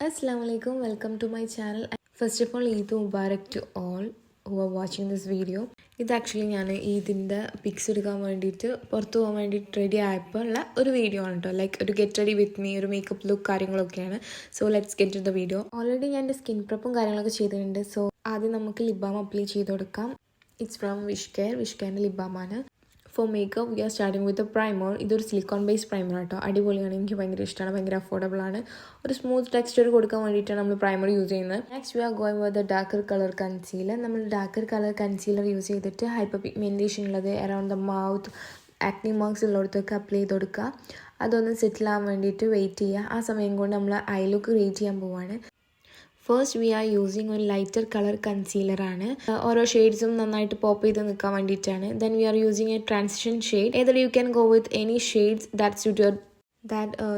Assalamu alaikum, welcome to my channel. First of all, Eid Mubarak to all who are watching this video. ഇത് actually ഞാൻ ഈദിൻ്റെ pics എടുക്കാൻ വേണ്ടിയിട്ട് പുറത്ത് പോകാൻ വേണ്ടിയിട്ട് റെഡി ആയപ്പോൾ ഉള്ള ഒരു വീഡിയോ ആണ് കേട്ടോ. ലൈക്ക് ഒരു ഗെറ്റ് റെഡി വിത്ത് മീ, ഒരു മേക്കപ്പ് ലുക്ക് കാര്യങ്ങളൊക്കെയാണ്. So let's get to the video. Already ഞാൻ എൻ്റെ സ്കിൻ പ്രെപ്പും കാര്യങ്ങളൊക്കെ ചെയ്തിട്ടുണ്ട്. സോ ആദ്യം നമുക്ക് ലിപ് ബാം അപ്ലൈ ചെയ്ത് കൊടുക്കാം. ഇറ്റ്സ് ഫ്രം വിഷ്കെയറിൻ്റെ ലിപ് ബാമാണ്. For makeup we are starting with a primer. ഇതൊരു സിലിക്കോൺ ബേസ്ഡ് പ്രൈമർ കേട്ടോ. അടിപൊളിയാണ്, എനിക്ക് ഭയങ്കര ഇഷ്ടമാണ്, ഭയങ്കര അഫോർഡബിൾ ആണ്. ഒരു സ്മൂത്ത് ടെക്സ്ചർ കൊടുക്കാൻ വേണ്ടിയിട്ടാണ് നമ്മൾ പ്രൈമർ യൂസ് ചെയ്യുന്നത്. Next we are going with darker colour concealer. നമ്മൾ ഡാർക്കർ കളർ കൺസീലർ യൂസ് ചെയ്തിട്ട് ഹൈപ്പർ പിഗ്മെൻറ്റേഷൻ ഉള്ളത് around the mouth, acne marks ഉള്ളിടത്തൊക്കെ അപ്ലൈ ചെയ്ത് കൊടുക്കുക. അതൊന്ന് സെറ്റിൽ ആവാൻ വേണ്ടിയിട്ട് വെയിറ്റ് ചെയ്യുക. ആ സമയം കൊണ്ട് നമ്മൾ ഐ ലുക്ക് ക്രിയേറ്റ് ചെയ്യാൻ പോവാണ്. ഫസ്റ്റ് വി ആർ യൂസിങ് ഒരു ലൈറ്റർ കളർ കൺസീലറാണ്. ഓരോ ഷെയ്ഡ്സും നന്നായിട്ട് പോപ്പ് ചെയ്ത് നിൽക്കാൻ വേണ്ടിയിട്ടാണ്. Then we are using a transition shade. Either you can go with any shades that suit your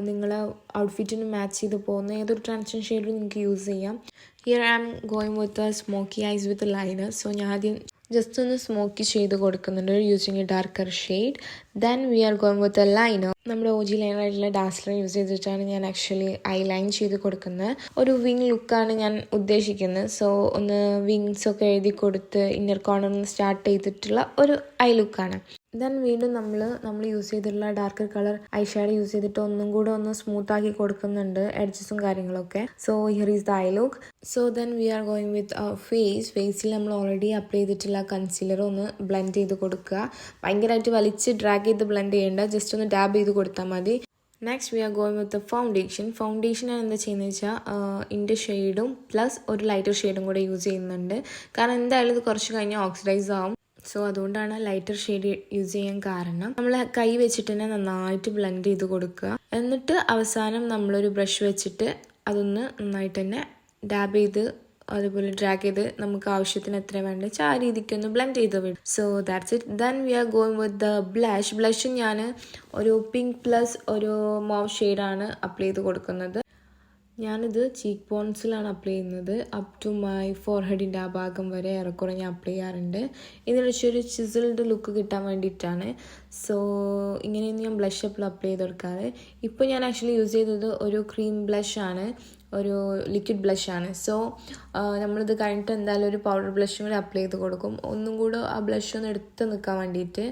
നിങ്ങളെ ഔട്ട്ഫിറ്റിന് മാച്ച് ചെയ്ത് പോകുന്ന ഏതൊരു ട്രാൻസിഷൻ ഷെയ്ഡും നിങ്ങൾക്ക് യൂസ് ചെയ്യാം. Here I am going with smoky eyes with liner. So ഞാൻ ആദ്യം ജസ്റ്റ് ഒന്ന് സ്മോക്കി ചെയ്ത് കൊടുക്കുന്നുണ്ട് using a darker shade. Then we are going with a liner. നമ്മുടെ OG ലൈനറായിട്ടുള്ള ഡാസ്ലർ യൂസ് ചെയ്തിട്ടാണ് ഞാൻ ആക്ച്വലി ഐ ലൈൻ ചെയ്ത് കൊടുക്കുന്നത്. ഒരു വിങ് ലുക്കാണ് ഞാൻ ഉദ്ദേശിക്കുന്നത്. സോ ഒന്ന് വിങ്സ് ഒക്കെ എഴുതി കൊടുത്ത് ഇന്നർ കോർണറിൽ സ്റ്റാർട്ട് ചെയ്തിട്ടുള്ള ഒരു ഐ ലുക്കാണ്. ദെൻ വീണ്ടും നമ്മൾ യൂസ് ചെയ്തിട്ടുള്ള darker colour I shadow use ചെയ്തിട്ട് ഒന്നും കൂടെ ഒന്ന് സ്മൂത്ത് ആക്കി കൊടുക്കുന്നുണ്ട്, എഡ്ജസും കാര്യങ്ങളൊക്കെ. So here is the I look. So then we are going വിത്ത് ഫേസിൽ നമ്മൾ ഓൾറെഡി അപ്ലൈ ചെയ്തിട്ടുള്ള കൺസീലർ ഒന്ന് ബ്ലെൻഡ് ചെയ്ത് കൊടുക്കുക. ഭയങ്കരമായിട്ട് വലിച്ച് ഡ്രാഗ് ചെയ്ത് ബ്ലെൻഡ് ചെയ്യേണ്ട, ജസ്റ്റ് ഒന്ന് ഡാബ് ചെയ്ത് കൊടുത്താൽ മതി. Next we are going with foundation ഞാൻ എന്താ ചെയ്യുന്നത് വെച്ചാൽ ഇൻ്റെ ഷെയ്ഡും പ്ലസ് ഒരു ലൈറ്റർ ഷെയ്ഡും കൂടെ യൂസ് ചെയ്യുന്നുണ്ട്. കാരണം എന്തായാലും ഇത് കുറച്ച് കഴിഞ്ഞാൽ ഓക്സിഡൈസ് ആവും. സോ അതുകൊണ്ടാണ് ലൈറ്റർ ഷെയ്ഡ് യൂസ് ചെയ്യാൻ കാരണം. നമ്മൾ കൈ വെച്ചിട്ട് തന്നെ നന്നായിട്ട് ബ്ലെൻഡ് ചെയ്ത് കൊടുക്കുക. എന്നിട്ട് അവസാനം നമ്മളൊരു ബ്രഷ് വെച്ചിട്ട് അതൊന്ന് നന്നായിട്ട് തന്നെ ഡാബ് ചെയ്ത് അതുപോലെ ഡ്രാഗ് ചെയ്ത് നമുക്ക് ആവശ്യത്തിന് എത്ര വേണ്ട ആ രീതിക്കൊന്ന് ബ്ലെൻഡ് ചെയ്ത് വിടും. So that's it. Then we are going with the blush ഞാൻ ഒരു പിങ്ക് പ്ലസ് ഒരു മോവ് ഷെയ്ഡാണ് അപ്ലൈ ചെയ്ത് കൊടുക്കുന്നത്. ഞാനിത് ചീക്ക് ബോൺസിലാണ് അപ്ലൈ ചെയ്യുന്നത്. അപ് ടു മൈ ഫോർഹെഡിൻ്റെ ആ ഭാഗം വരെ ഏറെക്കുറെ ഞാൻ അപ്ലൈ ചെയ്യാറുണ്ട്. ഇതിന് ഒരു ചിസിൽഡ് ലുക്ക് കിട്ടാൻ വേണ്ടിയിട്ടാണ്. സോ ഇങ്ങനെയൊന്നും ഞാൻ ബ്ലഷ് എപ്പോഴും അപ്ലൈ ചെയ്ത് കൊടുക്കാറ്. ഇപ്പോൾ ഞാൻ ആക്ച്വലി യൂസ് ചെയ്തത് ഒരു ക്രീം ബ്ലഷാണ്, ഒരു ലിക്വിഡ് ബ്ലഷാണ്. സോ നമ്മളിത് കഴിഞ്ഞിട്ട് എന്തായാലും ഒരു പൗഡർ ബ്ലഷും കൂടി അപ്ലൈ ചെയ്ത് കൊടുക്കും, ഒന്നും കൂടെ ആ ബ്ലഷ് ഒന്ന് എടുത്ത് നിൽക്കാൻ വേണ്ടിയിട്ട്.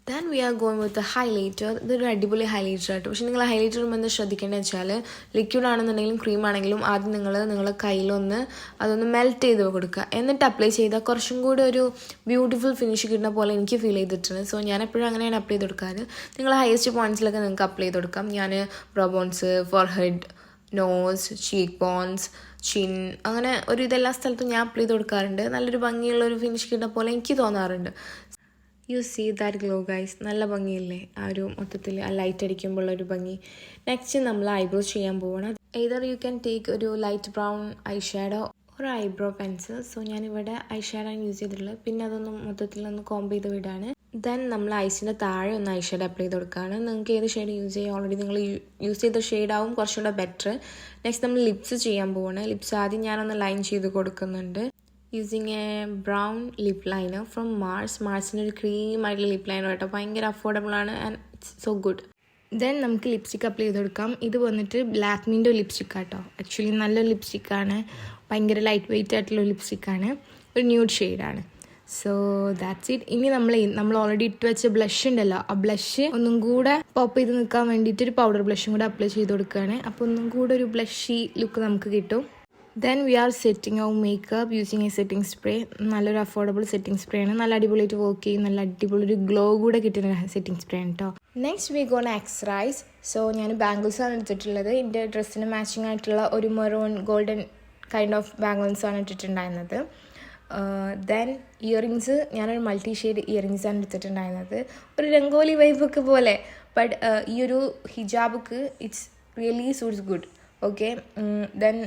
Then we are going with highlighter. ഇതൊരു അടിപൊളി ഹൈലൈറ്റർ ആയിട്ട്. പക്ഷേ നിങ്ങൾ ഹൈലൈറ്റർ ഇടുമ്പോൾ എന്താ ശ്രദ്ധിക്കേണ്ടത് വെച്ചാൽ ലിക്വിഡ് ആണെന്നുണ്ടെങ്കിലും ക്രീം ആണെങ്കിലും ആദ്യം നിങ്ങളുടെ കയ്യിലൊന്ന് അതൊന്ന് മെൽറ്റ് ചെയ്ത് കൊടുക്കുക. എന്നിട്ട് അപ്ലൈ ചെയ്താൽ കുറച്ചും കൂടി ഒരു ബ്യൂട്ടിഫുൾ ഫിനിഷ് കിട്ടുന്ന പോലെ എനിക്ക് ഫീൽ ചെയ്തിട്ടുണ്ട്. സോ ഞാൻ എപ്പോഴും അങ്ങനെയാണ് അപ്ലൈ ചെയ്ത് കൊടുക്കാറ്. നിങ്ങൾ ഹയസ്റ്റ് പോയിന്റ്സിലൊക്കെ നിങ്ങൾക്ക് അപ്ലൈ ചെയ്ത് കൊടുക്കാം. ഞാൻ brow bones, forehead, nose, cheek bones, chin, അങ്ങനെ ഒരു ഇതെല്ലാ സ്ഥലത്തും ഞാൻ അപ്ലൈ ചെയ്ത് കൊടുക്കാറുണ്ട്. നല്ലൊരു ഭംഗിയുള്ള ഒരു ഫിനിഷ് കിട്ടുന്ന പോലെ എനിക്ക് തോന്നാറുണ്ട്. You see that glow guys, നല്ല ഭംഗിയില്ലേ ആ ഒരു മൊത്തത്തിൽ ആ ലൈറ്റ് അടിക്കുമ്പോഴുള്ളൊരു ഭംഗി. നെക്സ്റ്റ് നമ്മൾ ഐബ്രോസ് ചെയ്യാൻ പോകണം. എയ്തർ യു ക്യാൻ ടേക്ക് ഒരു ലൈറ്റ് ബ്രൗൺ ഐ ഷാഡോ ഒരു ഐബ്രോ പെൻസിൽ. സോ ഞാനിവിടെ ഐ ഷാഡോ ആണ് യൂസ് ചെയ്തിട്ടുള്ളത്. പിന്നെ അതൊന്ന് മൊത്തത്തിലൊന്ന് കോംബ് ചെയ്ത് വിടാണ്. ദെൻ നമ്മൾ ഐസിൻ്റെ താഴെ ഒന്ന് ഐ ഷാഡോ അപ്ലൈ ചെയ്ത് കൊടുക്കുകയാണ്. നിങ്ങൾക്ക് ഏത് ഷെയ്ഡ് യൂസ് ചെയ്യാം, ഓൾറെഡി നിങ്ങൾ യൂസ് ചെയ്ത ഷെയ്ഡാവും കുറച്ചുകൂടെ ബെറ്റർ. നെക്സ്റ്റ് നമ്മൾ ലിപ്സ് ചെയ്യാൻ പോവാണ്. ലിപ്സ് ആദ്യം ഞാനൊന്ന് ലൈൻ ചെയ്ത് കൊടുക്കുന്നുണ്ട് using a brown lip liner from മാർസിൻ്റെ ഒരു ക്രീമായിട്ടുള്ള ലിപ് ലൈനർ കേട്ടോ. ഭയങ്കര അഫോർഡബിൾ ആണ് and it's so good. Then നമുക്ക് ലിപ്സ്റ്റിക് അപ്ലൈ ചെയ്ത് കൊടുക്കാം. ഇത് വന്നിട്ട് ലാക്മിൻ്റെ ഒരു ലിപ്സ്റ്റിക് ആട്ടോ. ആക്ച്വലി നല്ലൊരു ലിപ്സ്റ്റിക്കാണ്, ഭയങ്കര ലൈറ്റ് വെയിറ്റ് ആയിട്ടുള്ള ലിപ്സ്റ്റിക്കാണ്, ഒരു ന്യൂഡ് ഷെയ്ഡാണ്. So that's it. ഇനി നമ്മൾ ഓൾറെഡി ഇട്ട് വെച്ച ബ്ലഷ് ഉണ്ടല്ലോ, ആ ബ്ലഷ് ഒന്നും കൂടെ പോപ്പ് ചെയ്ത് നിൽക്കാൻ വേണ്ടിയിട്ട് ഒരു പൗഡർ ബ്ലഷും കൂടെ അപ്ലൈ ചെയ്ത് കൊടുക്കുകയാണ്. അപ്പോൾ ഒന്നും കൂടെ ഒരു ബ്ലഷി ലുക്ക് നമുക്ക് കിട്ടും. ദെൻ വി ആർ സെറ്റിംഗ് ഔ makeup using A setting spray. നല്ലൊരു അഫോർഡബിൾ സെറ്റിംഗ് സ്പ്രേ ആണ്, നല്ല അടിപൊളിയായിട്ട് വർക്ക് ചെയ്യും, നല്ല അടിപൊളി ഒരു ഗ്ലോ കൂടെ കിട്ടുന്ന സെറ്റിംഗ് സ്പ്രേ ആണ് കേട്ടോ. Next we gone accessorize. So ഞാൻ ബാംഗിൾസാണ് എടുത്തിട്ടുള്ളത്. എൻ്റെ ഡ്രസ്സിന് മാച്ചിങ് ആയിട്ടുള്ള ഒരു മെറൂൺ ഗോൾഡൻ കൈൻഡ് ഓഫ് ബാംഗിൾസാണ് ഇട്ടിട്ടുണ്ടായിരുന്നത്. ദെൻ ഇയറിങ്സ് ഞാനൊരു മൾട്ടി ഷെയ്ഡ് ഇയറിങ്സാണ് എടുത്തിട്ടുണ്ടായിരുന്നത്, ഒരു രംഗോലി വൈബൊക്കെ പോലെ. ബട്ട് ഈ ഒരു ഹിജാബക്ക് it's really suits good. Okay, then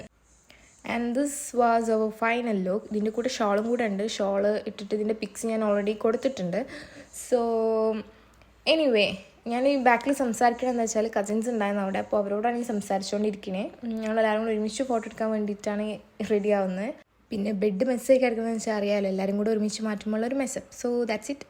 and this was our final look. ഇതിൻ്റെ കൂടെ ഷോളും കൂടെ ഉണ്ട്. ഷോള് ഇട്ടിട്ട് ഇതിൻ്റെ പിക്സ് ഞാൻ ഓൾറെഡി കൊടുത്തിട്ടുണ്ട്. സോ എനിവേ ഞാൻ ഈ ബാക്കിൽ സംസാരിക്കണമെന്ന് വെച്ചാൽ കസിൻസ് ഉണ്ടായിരുന്നു അവിടെ. അപ്പോൾ അവരോടാണ് ഈ സംസാരിച്ചുകൊണ്ടിരിക്കുന്നത്. ഞങ്ങളെല്ലാവരും കൂടെ ഒരുമിച്ച് ഫോട്ടോ എടുക്കാൻ വേണ്ടിയിട്ടാണ് റെഡി ആവുന്നത്. പിന്നെ ബെഡ് മെസ്സേജ് കിടക്കുന്നതെന്ന് വെച്ചാൽ അറിയാമല്ലോ, എല്ലാവരും കൂടെ ഒരുമിച്ച് മാറ്റുമ്പോൾ ഒരു മെസ്സപ്പ്. So that's it.